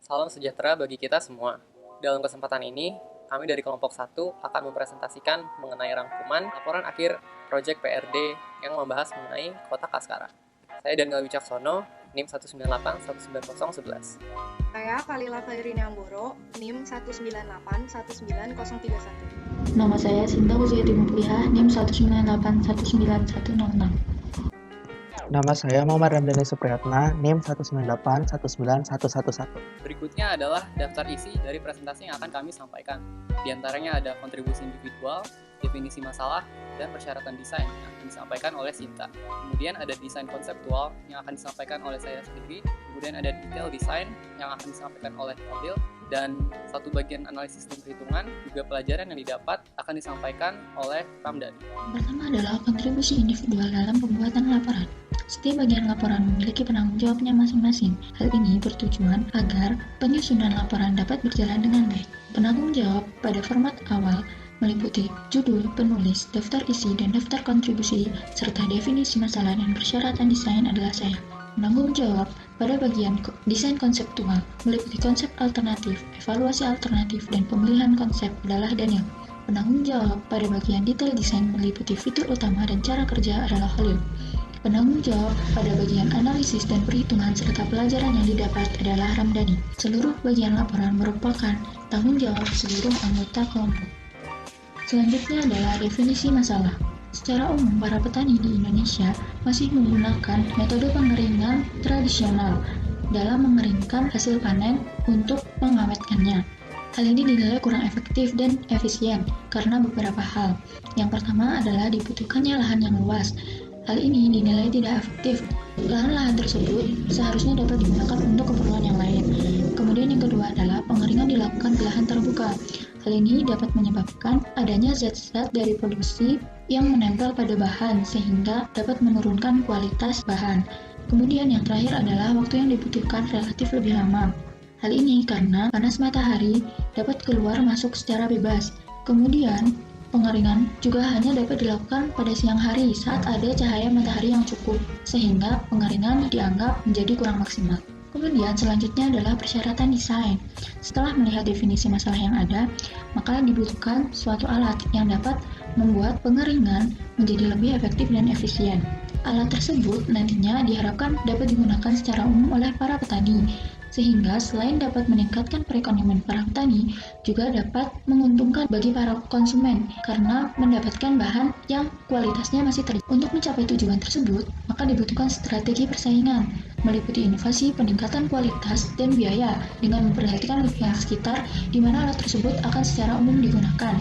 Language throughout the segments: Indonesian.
Salam sejahtera bagi kita semua. Dalam kesempatan ini, kami dari kelompok 1 akan mempresentasikan mengenai rangkuman laporan akhir proyek PRD yang membahas mengenai Kota Kaskara. Saya Daniel Wicaksono, NIM 198190111. Saya Kalila Khairina Amboro, NIM 198190131. Nama saya Sinta Huzaiti Muplihah, NIM 198191106. Nama saya Muhammad Ramdhani Supriyatna, NIM 198191111. Berikutnya adalah daftar isi dari presentasi yang akan kami sampaikan. Di antaranya ada kontribusi individual, definisi masalah, dan persyaratan desain yang akan disampaikan oleh Sinta. Kemudian ada desain konseptual yang akan disampaikan oleh saya sendiri. Kemudian ada detail desain yang akan disampaikan oleh Fadil. Dan satu bagian analisis dan perhitungan, juga pelajaran yang didapat akan disampaikan oleh Ramdhani. Pertama adalah kontribusi individual dalam pembuatan laporan. Setiap bagian laporan memiliki penanggung jawabnya masing-masing. Hal ini bertujuan agar penyusunan laporan dapat berjalan dengan baik. Penanggung jawab pada format awal meliputi judul, penulis, daftar isi, dan daftar kontribusi, serta definisi masalah dan persyaratan desain adalah saya. Penanggung jawab pada bagian desain konseptual meliputi konsep alternatif, evaluasi alternatif, dan pemilihan konsep adalah Daniel. Penanggung jawab pada bagian detail desain meliputi fitur utama dan cara kerja adalah Khalil. Penanggung jawab pada bagian analisis dan perhitungan serta pelajaran yang didapat adalah Ramdhani. Seluruh bagian laporan merupakan tanggung jawab seluruh anggota kelompok. Selanjutnya adalah definisi masalah. Secara umum, para petani di Indonesia masih menggunakan metode pengeringan tradisional dalam mengeringkan hasil panen untuk mengawetkannya. Hal ini dinilai kurang efektif dan efisien karena beberapa hal. Yang pertama adalah dibutuhkannya lahan yang luas. Hal ini dinilai tidak efektif. Lahan-lahan tersebut seharusnya dapat digunakan untuk keperluan yang lain. Kemudian yang kedua adalah pengeringan dilakukan di lahan terbuka. Hal ini dapat menyebabkan adanya zat-zat dari polusi yang menempel pada bahan sehingga dapat menurunkan kualitas bahan. Kemudian yang terakhir adalah waktu yang dibutuhkan relatif lebih lama. Hal ini karena panas matahari dapat keluar masuk secara bebas. Kemudian pengeringan juga hanya dapat dilakukan pada siang hari saat ada cahaya matahari yang cukup, sehingga pengeringan dianggap menjadi kurang maksimal. Kemudian selanjutnya adalah persyaratan desain. Setelah melihat definisi masalah yang ada, maka dibutuhkan suatu alat yang dapat membuat pengeringan menjadi lebih efektif dan efisien. Alat tersebut nantinya diharapkan dapat digunakan secara umum oleh para petani, sehingga selain dapat meningkatkan perekonomian para petani, juga dapat menguntungkan bagi para konsumen karena mendapatkan bahan yang kualitasnya masih terjaga. Untuk mencapai tujuan tersebut, maka dibutuhkan strategi persaingan, meliputi inovasi, peningkatan kualitas, dan biaya dengan memperhatikan lingkungan sekitar di mana alat tersebut akan secara umum digunakan.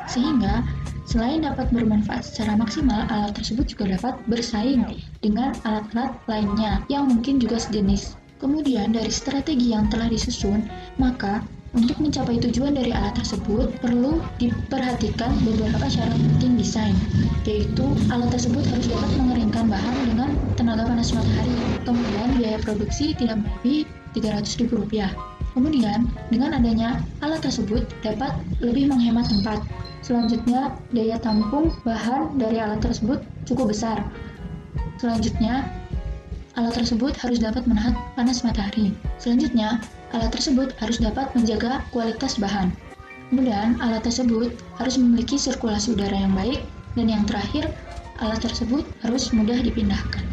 Sehingga selain dapat bermanfaat secara maksimal, alat tersebut juga dapat bersaing dengan alat-alat lainnya yang mungkin juga sejenis. Kemudian dari strategi yang telah disusun, maka untuk mencapai tujuan dari alat tersebut perlu diperhatikan beberapa syarat penting desain, yaitu alat tersebut harus dapat mengeringkan bahan dengan tenaga panas matahari. Kemudian biaya produksi tidak melebihi Rp300.000. Kemudian dengan adanya alat tersebut dapat lebih menghemat tempat. Selanjutnya daya tampung bahan dari alat tersebut cukup besar. Selanjutnya alat tersebut harus dapat menahan panas matahari. Selanjutnya, alat tersebut harus dapat menjaga kualitas bahan. Kemudian, alat tersebut harus memiliki sirkulasi udara yang baik. Dan yang terakhir, alat tersebut harus mudah dipindahkan.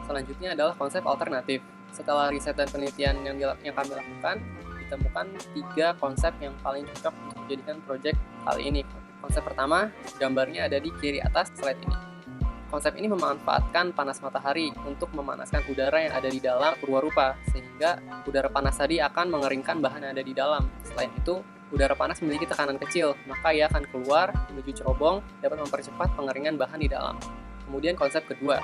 Selanjutnya adalah konsep alternatif. Setelah riset dan penelitian yang kami lakukan, ditemukan 3 konsep yang paling cocok untuk dijadikan proyek kali ini. Konsep pertama, gambarnya ada di kiri atas slide ini. Konsep ini memanfaatkan panas matahari untuk memanaskan udara yang ada di dalam purwarupa, sehingga udara panas tadi akan mengeringkan bahan yang ada di dalam. Selain itu, udara panas memiliki tekanan kecil, maka ia akan keluar menuju cerobong, dapat mempercepat pengeringan bahan di dalam. Kemudian konsep kedua,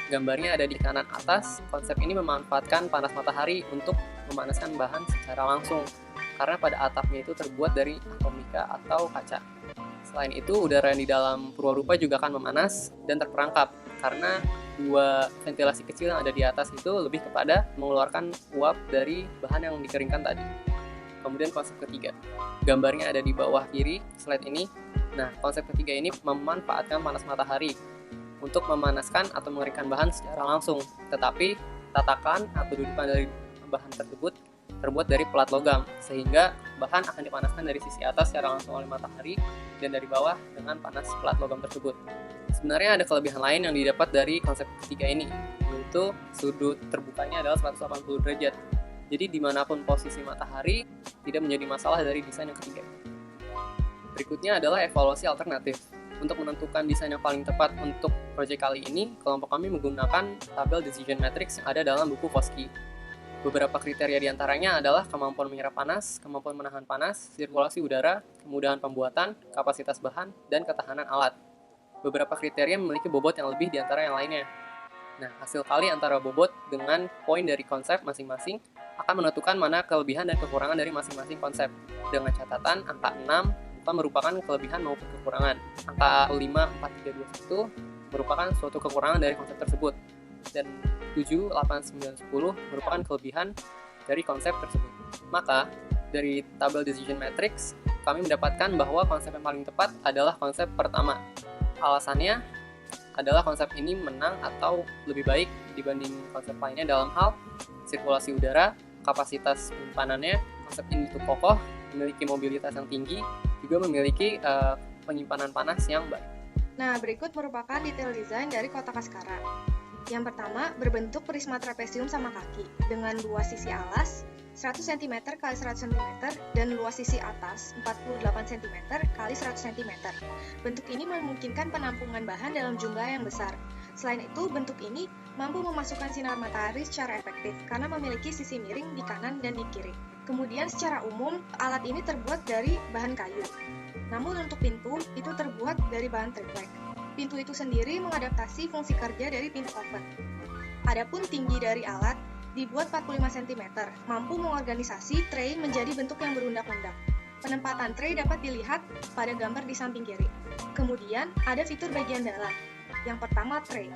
gambarnya ada di kanan atas. Konsep ini memanfaatkan panas matahari untuk memanaskan bahan secara langsung, karena pada atapnya itu terbuat dari atomika atau kaca. Selain itu, udara yang di dalam purwarupa juga akan memanas dan terperangkap karena 2 ventilasi kecil yang ada di atas itu lebih kepada mengeluarkan uap dari bahan yang dikeringkan tadi. Kemudian konsep ketiga, gambarnya ada di bawah kiri slide ini. Nah, konsep ketiga ini memanfaatkan panas matahari untuk memanaskan atau mengeringkan bahan secara langsung, tetapi tatakan atau dudukan dari bahan tersebut terbuat dari pelat logam, sehingga bahan akan dipanaskan dari sisi atas secara langsung oleh matahari dan dari bawah dengan panas pelat logam tersebut. Sebenarnya ada kelebihan lain yang didapat dari konsep ketiga ini, yaitu sudut terbukanya adalah 180 derajat. Jadi dimanapun posisi matahari tidak menjadi masalah dari desain yang ketiga. Berikutnya adalah evaluasi alternatif. Untuk menentukan desain yang paling tepat untuk proyek kali ini, kelompok kami menggunakan tabel decision matrix yang ada dalam buku Foskey. Beberapa kriteria diantaranya adalah kemampuan menyerap panas, kemampuan menahan panas, sirkulasi udara, kemudahan pembuatan, kapasitas bahan, dan ketahanan alat. Beberapa kriteria memiliki bobot yang lebih di antara yang lainnya. Nah, hasil kali antara bobot dengan poin dari konsep masing-masing akan menentukan mana kelebihan dan kekurangan dari masing-masing konsep. Dengan catatan, angka 6 bukan merupakan kelebihan maupun kekurangan. Angka 5, 4, 3, 2, 1 merupakan suatu kekurangan dari konsep tersebut. Dan 7, 8, 9, 10 merupakan kelebihan dari konsep tersebut. Maka, dari tabel decision matrix, kami mendapatkan bahwa konsep yang paling tepat adalah konsep pertama. Alasannya adalah konsep ini menang atau lebih baik dibanding konsep lainnya dalam hal sirkulasi udara, kapasitas penyimpanannya, konsep ini itu kokoh, memiliki mobilitas yang tinggi, juga memiliki penyimpanan panas yang baik. Nah, berikut merupakan detail desain dari kotak Askara. Yang pertama, berbentuk prisma trapesium sama kaki, dengan luas sisi alas 100 cm x 100 cm dan luas sisi atas 48 cm x 100 cm. Bentuk ini memungkinkan penampungan bahan dalam jumlah yang besar. Selain itu, bentuk ini mampu memasukkan sinar matahari secara efektif karena memiliki sisi miring di kanan dan di kiri. Kemudian secara umum, alat ini terbuat dari bahan kayu. Namun untuk pintu, itu terbuat dari bahan triplek. Pintu itu sendiri mengadaptasi fungsi kerja dari pintu oven. Adapun tinggi dari alat dibuat 45 cm, mampu mengorganisasi tray menjadi bentuk yang berundak-undak. Penempatan tray dapat dilihat pada gambar di samping kiri. Kemudian ada fitur bagian dalam. Yang pertama, tray.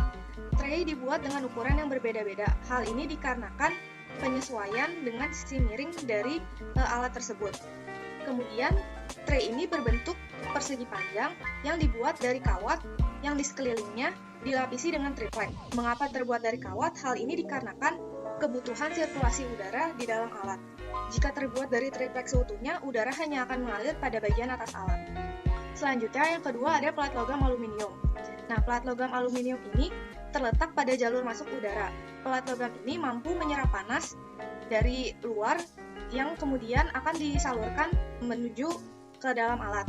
Tray dibuat dengan ukuran yang berbeda-beda. Hal ini dikarenakan penyesuaian dengan sisi miring dari alat tersebut. Kemudian, tray ini berbentuk persegi panjang yang dibuat dari kawat yang di sekelilingnya dilapisi dengan triplek. Mengapa terbuat dari kawat? Hal ini dikarenakan kebutuhan sirkulasi udara di dalam alat. Jika terbuat dari triplek seutuhnya, udara hanya akan mengalir pada bagian atas alat. Selanjutnya, yang kedua ada plat logam aluminium. Nah, plat logam aluminium ini terletak pada jalur masuk udara. Plat logam ini mampu menyerap panas dari luar yang kemudian akan disalurkan menuju ke dalam alat.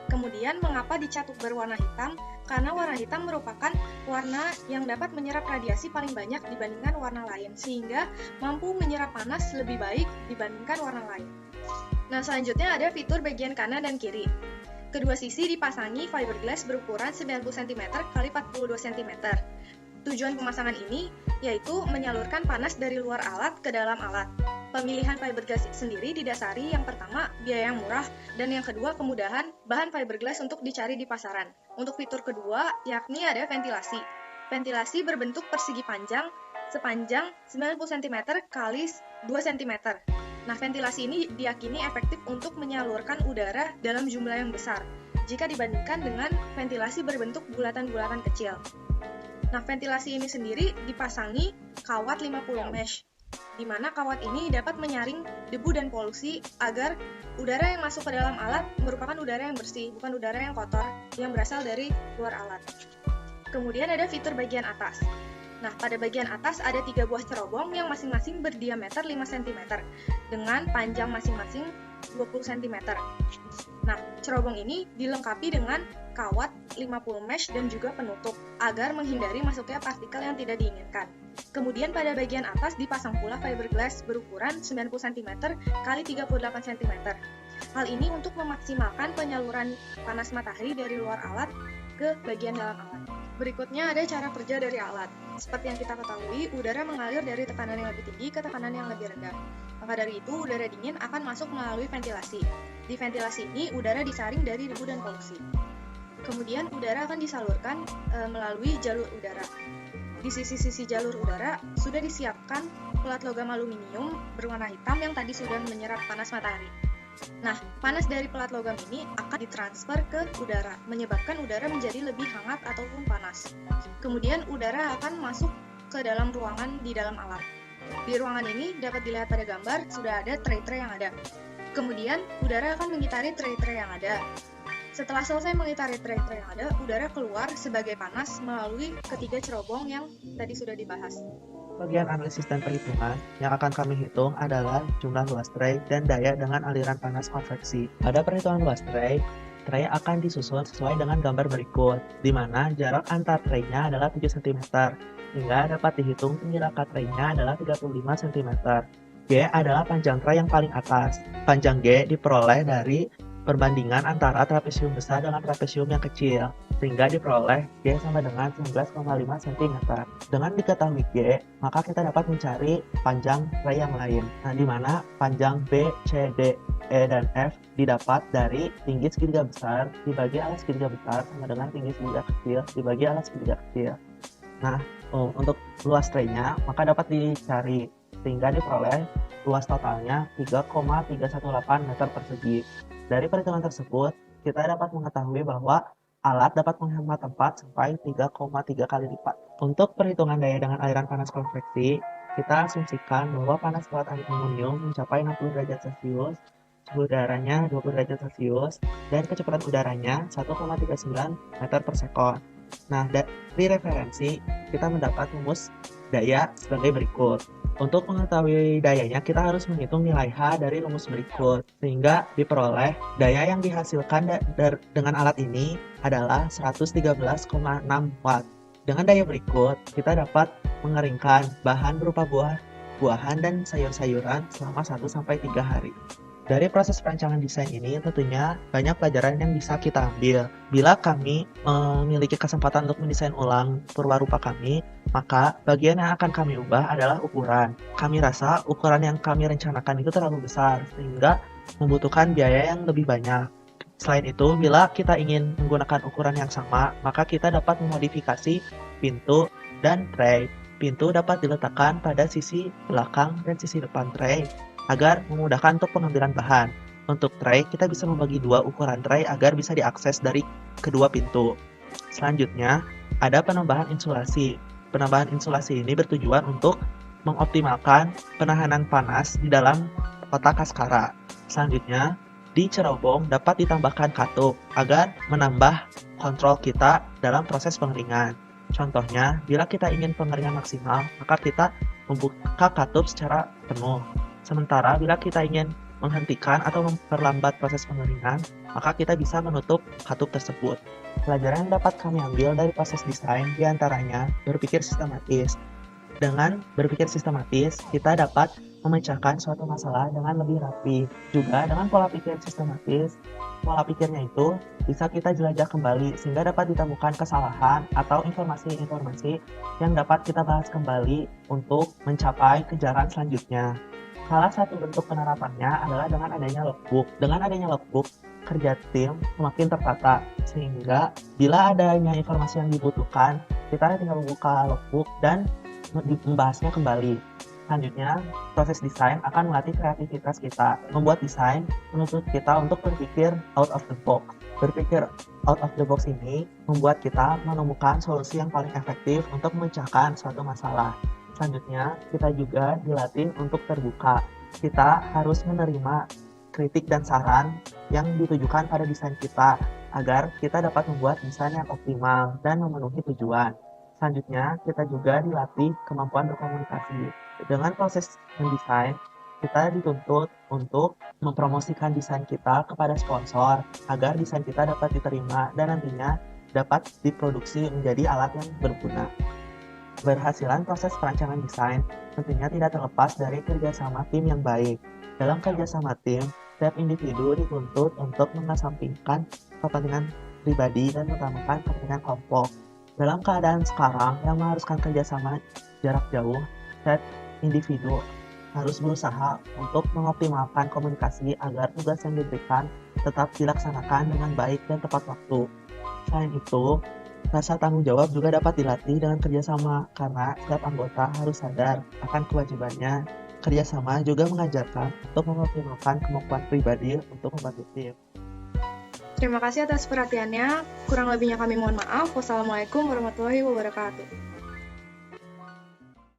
Kemudian, mengapa dicat berwarna hitam? Karena warna hitam merupakan warna yang dapat menyerap radiasi paling banyak dibandingkan warna lain, sehingga mampu menyerap panas lebih baik dibandingkan warna lain. Nah, selanjutnya ada fitur bagian kanan dan kiri. Kedua sisi dipasangi fiberglass berukuran 90 cm x 42 cm. Tujuan pemasangan ini yaitu menyalurkan panas dari luar alat ke dalam alat. Pemilihan fiberglass sendiri didasari yang pertama biaya yang murah dan yang kedua kemudahan bahan fiberglass untuk dicari di pasaran. Untuk fitur kedua yakni ada ventilasi. Ventilasi berbentuk persegi panjang sepanjang 90 cm x 2 cm. Nah, ventilasi ini diyakini efektif untuk menyalurkan udara dalam jumlah yang besar jika dibandingkan dengan ventilasi berbentuk bulatan-bulatan kecil. Nah, ventilasi ini sendiri dipasangi kawat 50 mesh, di mana kawat ini dapat menyaring debu dan polusi agar udara yang masuk ke dalam alat merupakan udara yang bersih, bukan udara yang kotor yang berasal dari luar alat. Kemudian ada fitur bagian atas. Nah, pada bagian atas ada 3 buah cerobong yang masing-masing berdiameter 5 cm dengan panjang masing-masing 20 cm. Nah, cerobong ini dilengkapi dengan kawat 50 mesh dan juga penutup agar menghindari masuknya partikel yang tidak diinginkan. Kemudian pada bagian atas dipasang pula fiberglass berukuran 90 cm x 38 cm. Hal ini untuk memaksimalkan penyaluran panas matahari dari luar alat ke bagian dalam alat. Berikutnya ada cara kerja dari alat. Seperti yang kita ketahui, udara mengalir dari tekanan yang lebih tinggi ke tekanan yang lebih rendah. Maka dari itu, udara dingin akan masuk melalui ventilasi. Di ventilasi ini, udara disaring dari debu dan polusi. Kemudian, udara akan disalurkan melalui jalur udara. Di sisi-sisi jalur udara, sudah disiapkan plat logam aluminium berwarna hitam yang tadi sudah menyerap panas matahari. Nah, panas dari plat logam ini akan ditransfer ke udara, menyebabkan udara menjadi lebih hangat ataupun panas. Kemudian udara akan masuk ke dalam ruangan di dalam alat. Di ruangan ini dapat dilihat pada gambar sudah ada tray-tray yang ada. Kemudian, udara akan mengitari tray-tray yang ada. Setelah selesai mengitari tray-tray yang ada, udara keluar sebagai panas melalui ketiga cerobong yang tadi sudah dibahas. Bagian analisis dan perhitungan yang akan kami hitung adalah jumlah luas tray dan daya dengan aliran panas konveksi. Pada perhitungan luas tray akan disusun sesuai dengan gambar berikut, di mana jarak antar tray-nya adalah 7 cm, sehingga dapat dihitung tinggi rangka tray-nya adalah 35 cm. G adalah panjang tray yang paling atas. Panjang G diperoleh dari perbandingan antara trapesium besar dengan trapesium yang kecil, sehingga diperoleh G sama dengan 19,5 cm. Dengan diketahui G, maka kita dapat mencari panjang tray yang lain. Nah, di mana panjang B, C, D, E, dan F didapat dari tinggi segitiga besar dibagi alas segitiga besar sama dengan tinggi segitiga kecil dibagi alas segitiga kecil. Nah, untuk luas tray-nya maka dapat dicari, sehingga diperoleh luas totalnya 3,318 meter persegi. Dari perhitungan tersebut, kita dapat mengetahui bahwa alat dapat menghemat tempat sampai 3,3 kali lipat. Untuk perhitungan daya dengan aliran panas konveksi, kita asumsikan bahwa panas buat aluminium mencapai 60 derajat Celcius, suhu udaranya 20 derajat Celcius, dan kecepatan udaranya 1,39 meter per sekon. Nah, dari referensi, kita mendapat rumus daya sebagai berikut. Untuk mengetahui dayanya, kita harus menghitung nilai H dari rumus berikut, sehingga diperoleh daya yang dihasilkan dengan alat ini adalah 113,6 watt. Dengan daya berikut, kita dapat mengeringkan bahan berupa buah-buahan dan sayur-sayuran selama 1-3 hari. Dari proses perancangan desain ini tentunya banyak pelajaran yang bisa kita ambil. Bila kami memiliki kesempatan untuk mendesain ulang purwarupa kami, maka bagian yang akan kami ubah adalah ukuran. Kami rasa ukuran yang kami rencanakan itu terlalu besar, sehingga membutuhkan biaya yang lebih banyak. Selain itu, bila kita ingin menggunakan ukuran yang sama, maka kita dapat memodifikasi pintu dan tray. Pintu dapat diletakkan pada sisi belakang dan sisi depan tray agar memudahkan untuk pengambilan bahan. Untuk tray, kita bisa membagi dua ukuran tray agar bisa diakses dari kedua pintu. Selanjutnya, ada penambahan insulasi. Penambahan insulasi ini bertujuan untuk mengoptimalkan penahanan panas di dalam kotak kaskara. Selanjutnya, di cerobong dapat ditambahkan katup agar menambah kontrol kita dalam proses pengeringan. Contohnya, bila kita ingin pengeringan maksimal, maka kita membuka katup secara penuh. Sementara bila kita ingin menghentikan atau memperlambat proses pengeringan, maka kita bisa menutup katup tersebut. Pelajaran yang dapat kami ambil dari proses desain diantaranya berpikir sistematis. Dengan berpikir sistematis, kita dapat memecahkan suatu masalah dengan lebih rapi. Juga dengan pola pikir sistematis, pola pikirnya itu bisa kita jelajah kembali sehingga dapat ditemukan kesalahan atau informasi-informasi yang dapat kita bahas kembali untuk mencapai kejaran selanjutnya. Salah satu bentuk penerapannya adalah dengan adanya logbook. Dengan adanya logbook, kerja tim semakin tertata, sehingga bila adanya informasi yang dibutuhkan, kita tinggal membuka logbook dan membahasnya kembali. Selanjutnya, proses desain akan melatih kreativitas kita. Membuat desain menuntut kita untuk berpikir out of the box. Berpikir out of the box ini membuat kita menemukan solusi yang paling efektif untuk memecahkan suatu masalah. Selanjutnya, kita juga dilatih untuk terbuka. Kita harus menerima kritik dan saran yang ditujukan pada desain kita agar kita dapat membuat desain yang optimal dan memenuhi tujuan. Selanjutnya, kita juga dilatih kemampuan berkomunikasi. Dengan proses mendesain, kita dituntut untuk mempromosikan desain kita kepada sponsor agar desain kita dapat diterima dan nantinya dapat diproduksi menjadi alat yang berguna. Keberhasilan proses perancangan desain tentunya tidak terlepas dari kerjasama tim yang baik. Dalam kerjasama tim, setiap individu dituntut untuk mengesampingkan kepentingan pribadi dan mengutamakan kepentingan kelompok. Dalam keadaan sekarang yang mengharuskan kerjasama jarak jauh, setiap individu harus berusaha untuk mengoptimalkan komunikasi agar tugas yang diberikan tetap dilaksanakan dengan baik dan tepat waktu. Selain itu, rasa tanggung jawab juga dapat dilatih dengan kerjasama karena setiap anggota harus sadar akan kewajibannya. Kerjasama juga mengajarkan untuk mengoptimalkan kemampuan pribadi untuk membantu tim. Terima kasih atas perhatiannya. Kurang lebihnya kami mohon maaf. Wassalamualaikum warahmatullahi wabarakatuh.